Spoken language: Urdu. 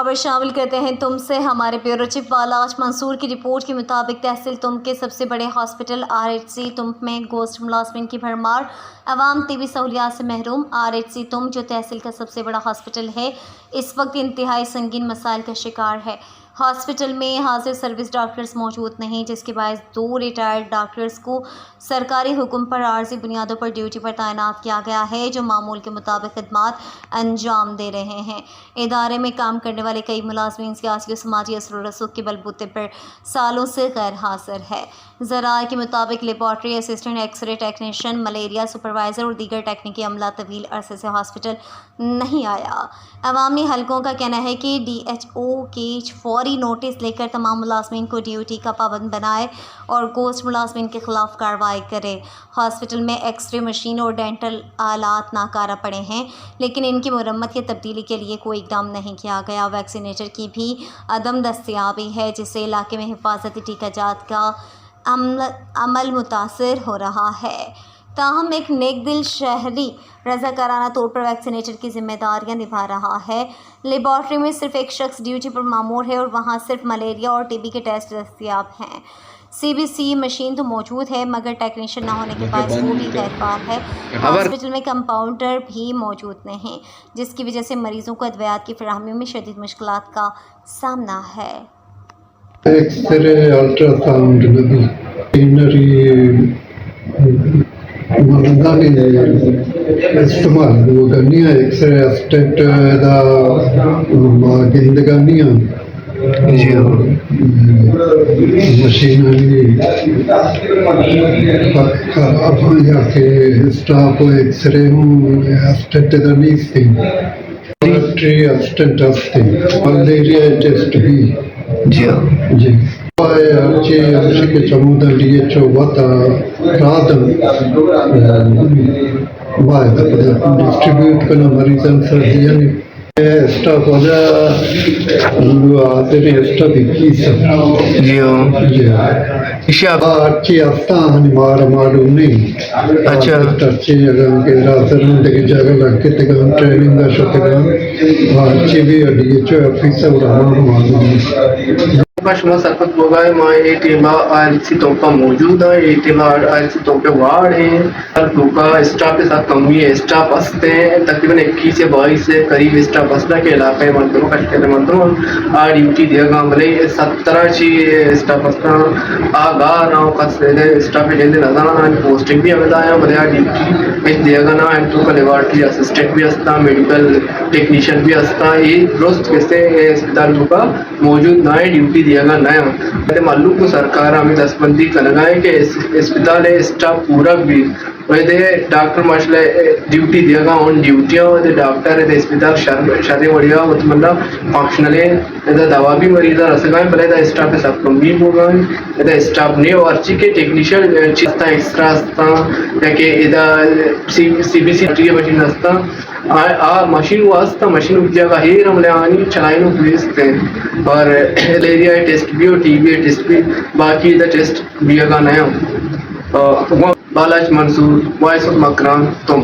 خبر شامل کرتے ہیں تم سے۔ ہمارے بیورو چیف بالاج منصور کی رپورٹ کے مطابق تحصیل تم کے سب سے بڑے ہاسپٹل RHC تم میں گوشت ملازمین کی بھرمار، عوام طبی سہولیات سے محروم۔ RHC تم جو تحصیل کا سب سے بڑا ہاسپٹل ہے اس وقت انتہائی سنگین مسائل کا شکار ہے۔ ہاسپٹل میں حاضر سروس ڈاکٹرز موجود نہیں، جس کے باعث 2 ریٹائرڈ ڈاکٹرز کو سرکاری حکم پر عارضی بنیادوں پر ڈیوٹی پر تعینات کیا گیا ہے، جو معمول کے مطابق خدمات انجام دے رہے ہیں۔ ادارے میں کام کرنے والے کئی ملازمین سیاسی و سماجی اثر و رسوخ کے بلبوتے پر سالوں سے غیر حاضر ہے۔ ذرائع کے مطابق laboratory assistant, X ray technician, malaria supervisor اور دیگر تکنیکی عملہ طویل عرصے سے ہاسپٹل نہیں آیا۔ عوامی حلقوں کا کہنا ہے کہ DHO کی فوری نوٹس لے کر تمام ملازمین کو ڈیوٹی کا پابند بنائے اور گوشت ملازمین کے خلاف کارروائی کرے۔ ہاسپٹل میں ایکس رے مشین اور ڈینٹل آلات ناکارہ پڑے ہیں، لیکن ان کی مرمت یا تبدیلی کے لیے کوئی اقدام نہیں کیا گیا۔ ویکسینیٹر کی بھی عدم دستیابی ہے، جس سے علاقے میں حفاظتی ٹیکہ جات کا عمل متاثر ہو رہا ہے۔ تاہم ایک نیک دل شہری رضاکارانہ طور پر ویکسینیٹر کی ذمہ داریاں نبھا رہا ہے۔ لیبارٹری میں صرف ایک شخص ڈیوٹی پر مامور ہے اور وہاں صرف ملیریا اور TB کے ٹیسٹ دستیاب ہیں۔ CBC مشین تو موجود ہے، مگر ٹیکنیشین نہ ہونے کے باعث وہ بھی غیر فعال ہے۔ ہاسپٹل میں کمپاؤنڈر بھی موجود نہیں، جس کی وجہ سے مریضوں کو ادویات کی فراہمی میں شدید مشکلات کا سامنا ہے۔ ایکس رے، الٹرا ساؤنڈ مردانی استعمال وہ کرنی ہے۔ ایکس رے اسٹنٹ دا گندگانی مشین جا کے اسٹاف ایکس رے اسٹنٹ دا نہیں سی ڈاکٹری اسٹنٹ ملیریا ٹیسٹ بھی جی کے چمود DHO وتا رادم واحد ڈسٹریبیوٹ کرنا مریضان سردیاں اسٹاف وجہ آدھے اسٹاف کی سب جی اچھی آستان معلوم نہیں۔ اچھا اچھی اگر کے راسر دیکھ جگہ لگ کے تکان ٹریننگ کا شکران اچھی بھی DHO آفیسر رہا معلوم نہیں۔ شما سرپت ہوگا ہے ماں اعتبار RHC تو کا موجود ہے، اعتبار RHC تو کے وارڈ ہیں، ہر تو کا اسٹاف کے ساتھ کمی ہے۔ اسٹاف ہستے ہیں تقریباً 21 سے 22 سے قریب اسٹاف ہستا کے علاقے منتروں کشکل منتروں ڈیوٹی دیا گا ملے 17 چی اسٹاف ہستا آگاہ نہ قصد اسٹاف جلد نظر پوسٹنگ بھی عمل آیا ملے ڈیوٹی دیا گا نہ تو کا لیبارٹری اسسٹنٹ بھی ہستا، میڈیکل ٹیکنیشین بھی ہستا۔ یہ درست کیسے اسپتال تو کا موجود نہ ہے، ڈیوٹی دیا گا نیا معلوم کو سرکار ہمیں دستبندی کر لگائے کہ اسپتال اسٹاف پورا بھی ڈاکٹر ماشاء ڈیوٹی دیا گا آن ڈیوٹیاں ڈاکٹر اسپتال شادی بڑھیا مطلب فنکشنل دوا بھی مریض رسگائیں پہلے اسٹاف کے ساتھ کم بھی ہوگا اسٹاف نے اور اچھی کے ٹیکنیشین چیزتا ایکسٹرا ہستا کہ CBC مشین ہستا مشین واسطہ مشین جگہ ہی رملے آنی چلائیں بھیجتے اور ملیریا ٹیسٹ بھی اور TB ٹیسٹ بھی باقی ٹیسٹ بھی گا نیا۔ بالاج منصور، وائس آف مکران تم۔